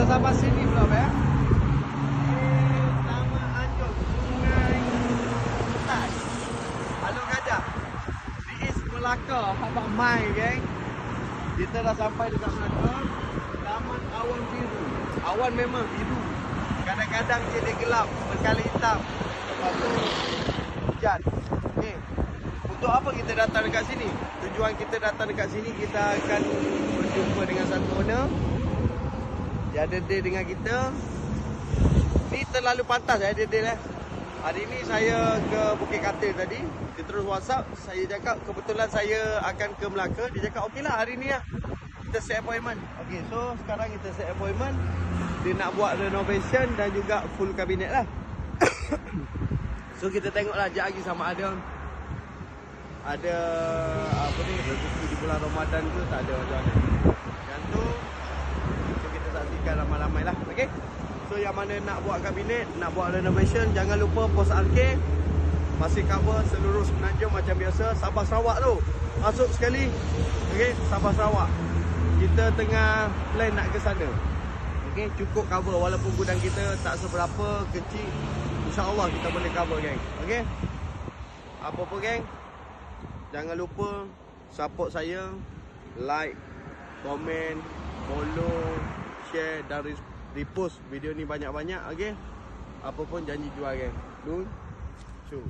Kita sampai sini belum ya? Taman Anjung, Sungai Tas, Alor Gajah, di East Melaka, Abang Mai geng. Kita dah sampai dekat Melaka. Taman Awan Biru. Awan memang biru. Kadang-kadang dia gelap, berkala hitam. Lepas tu hujan. Okey. Untuk apa kita datang dekat sini? Tujuan kita datang dekat sini, kita akan berjumpa dengan satu owner. Dia ada deal dengan kita. Ni terlalu pantas dia deal. Hari ni saya ke Bukit Katil tadi. Dia terus WhatsApp. Saya cakap kebetulan saya akan ke Melaka. Dia cakap okeylah hari ni lah. Kita set appointment. Okey, so sekarang kita set appointment. Dia nak buat renovation dan juga full kabinet lah. So kita tengoklah sekejap lagi sama ada apa ni, rezeki di bulan Ramadan tu tak ada macam mana. Yang tu so kita saksikan ramai-ramai lah. Okay. So yang mana nak buat kabinet, nak buat renovation, jangan lupa pos Arcade. Masih cover seluruh Semenanjung macam biasa. Sabah Sarawak tu masuk sekali. Okay, Sabah Sarawak. Kita tengah plan nak ke sana. Okay, cukup cover walaupun gudang kita tak seberapa kecil. InsyaAllah kita boleh cover geng. Okay. Apa-apa geng, jangan lupa support saya. Like, komen, follow, share dan repost video ni banyak-banyak. Okay. Apa pun janji jual geng. Dun. Show.